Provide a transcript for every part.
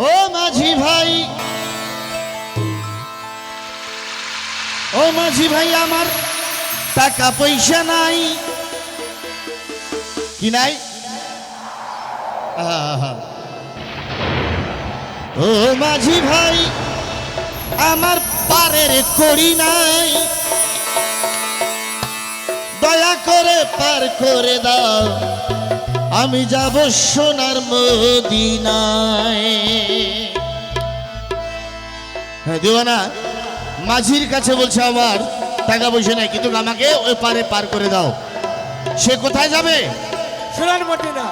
ও মাঝি ভাই, ও মাঝি ভাই, আমার টাকা পয়সা নাই। কি নাই? ও মাঝি ভাই, আমার পারের করি নাই, দয়া করে পার করে দাও, আমি যাব সোনার মদিনায়। হ্যাঁ দিওয়ানা মাঝির কাছে বলছে আমার টাকা পয়সা নাই, কিন্তু আমাকে ওই পারে পার করে দাও। সে কোথায় যাবে? সোনার মদিনা।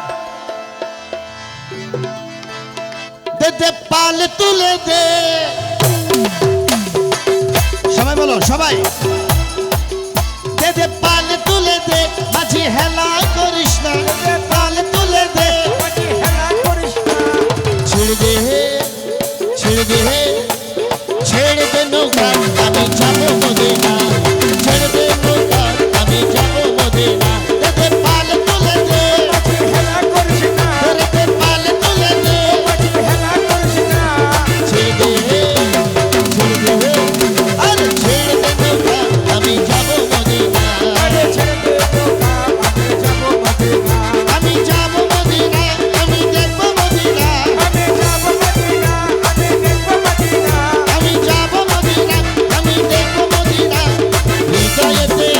দে দে পাল তুলে দে, সবাই বলো সবাই, দে দে পাল তুলে দে, মাঝি হেলা করিস না, পাল তুলে দে, মাঝি হেলা করিস না, ছেড়ে দে, ছেড়ে দে, ছেড়ে দে নৌকা, আমি যাবো মদিনা, ছেড়ে দে নৌকা, আমি যাবো মদিনা। দে দে পাল তুলে দে, মাঝি হেলা করিস না, দে দে পাল তুলে দে, মাঝি হেলা করিস না, ছেড়ে দে, ছেড়ে দে, আরে ছেড়ে দে নৌকা, আমি যাবো মদিনা, আরে ছেড়ে দে নৌকা, আমি যাবো মদিনা, আমি যাবো মদিনা, আমি দেখবো মদিনা, আমি যাবো মদিনা, আমি দেখবো মদিনা, আমি যাবো মদিনা, আমি দেখবো মদিনা। হৃদয়েতে,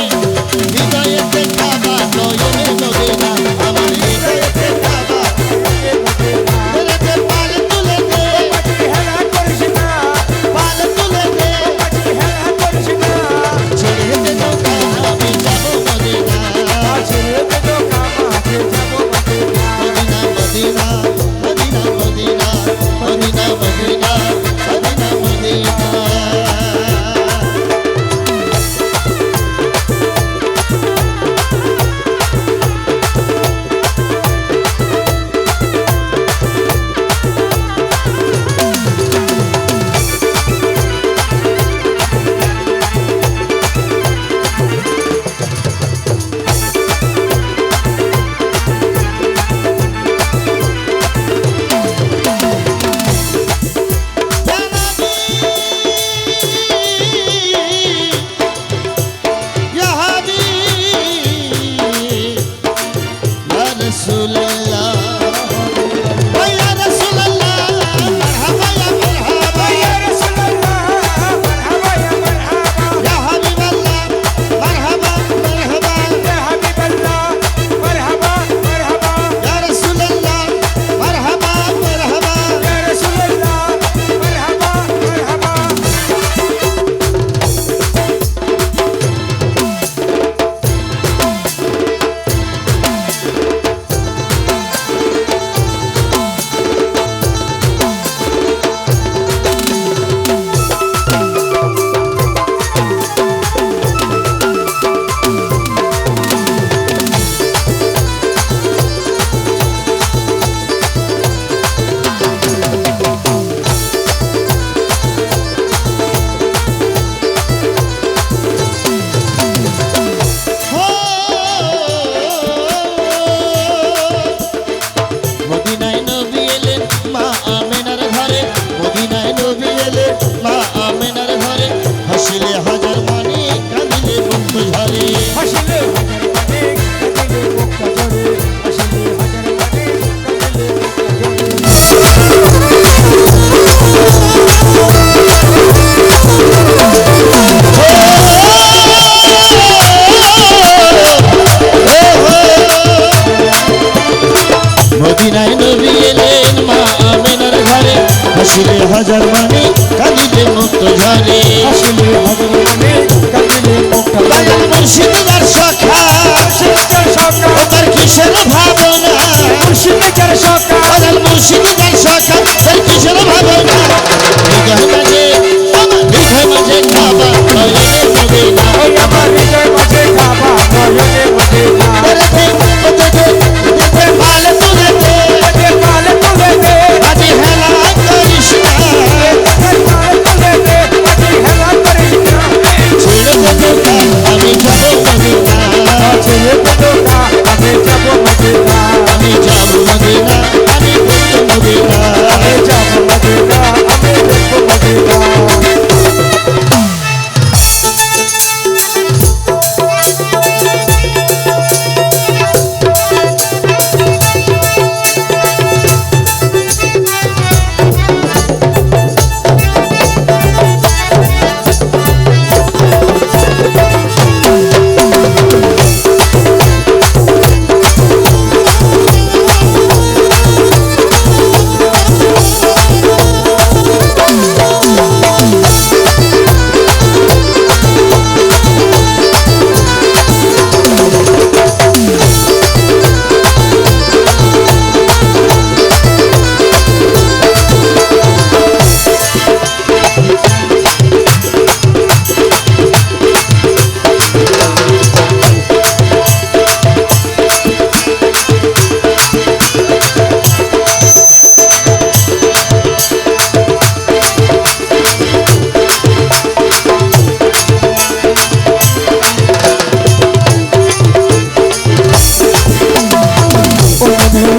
হৃদয়েতে কাবা, নয়নে মদিনা, আমার হৃদয়েতে কাবা। তুলে দে পাল তুলে দে, মাঝি হেলা করিস না, পাল তুলে দে, মাঝি হেলা করিস না, ছেড়ে দে নৌকা, আমি যাবো মদিনা, ছেড়ে দে নৌকা, আমি যাবো Medina, Medina, Medina, Medina, Medina, Medina, Medina, Medina, Medina. يا حبيب يا رسول الله ويا رسول الله مرحبا يا مرحبا يا رسول الله مرحبا يا مرحبا يا حبيب الله مرحبا مرحبا يا حبيب الله مرحبا مرحبا يا رسول الله مرحبا مرحبا يا رسول الله مرحبا مرحبا মদিনায় নবী এলেন মা আমেনার ঘরে, মদিনায় নবী এলেন মা আমেনার ঘরে, হাসিলে হাজার মানি কাঁদিলে মুক্ত ঝরে। হাসিলে হাজার মানে কাঁদিলে মুক্তা ঝরে হাসিলে হাজার মানে কাঁদিলে মুক্তা ঝরে মদিনায় নবী এলেন মা আমেনার ঘরে, হাসিলে হাজার মানি কাঁদিলে মুক্ত ঝরে। হাসিলে হাজার মানে কাঁদিলে মুক্তা ঝরে দয়াল মুর্শিদ যার সখা, মুর্শিদের সখা ও তার কিসের ভাবনা, মুর্শিদের সখা দয়াল মুর্শিদ যার সখা, তার কিসের ভাবনা। হৃদয় মাঝে আমার হৃদয় মাঝে কাবা, নয়নে মদিনা, ওই আমার হৃদয় মাঝে কাবা নয়নে মদিনা পাল তুলে দে, মাঝে পাল তুলে দে মাঝি হেলা করিস না, মাঝে পাল তুলে দে মাঝে হেলা করিস না ছেড়ে দে নৌকা, আমি যাবো মদিনা, ছেড়ে দে নৌকা, আমি যাবো মদিনা আমি যাবো মদিনা, আমি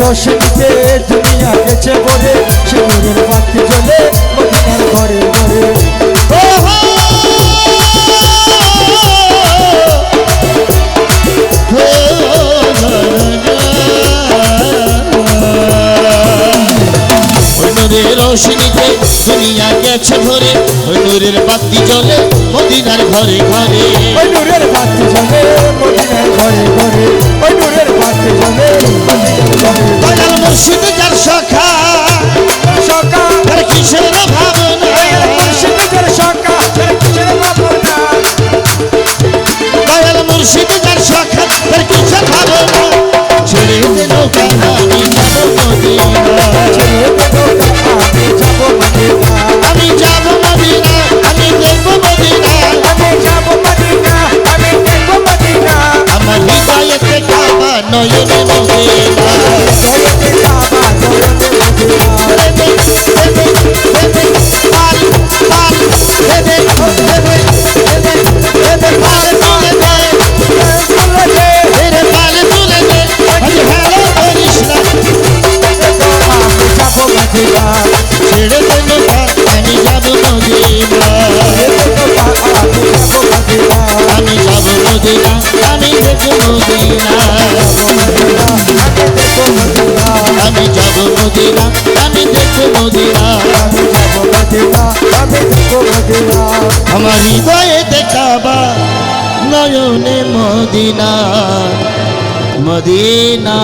রোশনীতে দুনিয়া গেছে ভরে, সে নূরের বাতি জ্বলে মদিনার ঘরে ঘরে। রোশনীতে দুনিয়া গেছে ভরে, ওই নূরের বাতি জ্বলে মদিনার ঘরে ঘরে। ওই নূরের বাতি জ্বলে মদিনার ঘরে ঘরে, ওই নূরের বাতি জ্বলে মদিনার ঘরে ঘরে। দয়াল মুর্শিদ যার সখা, সখা তার কিসের ভাবনা, মুর্শিদ যার সখা, তার কিসের ভাবনা। দয়াল মুর্শিদ যার সখা, তার কিসের ভাবনা। ছেড়ে দে নৌকা আমি যাব মদিনা, আমি যাব মদিনা, আমি দেখব মদিনা, আমার হৃদয়েতে কাবা নয়নে মদিনা। ছেড়ে দে নৌকা আমি যাব মদিনা, আমি যাব মদিনা, আমি দেখব মদিনা, আমি যাব মদিনা, আমি দেখব মদিনা। আমার হৃদয়ে দেখাবা নয়নে মদিনা, মদিনা।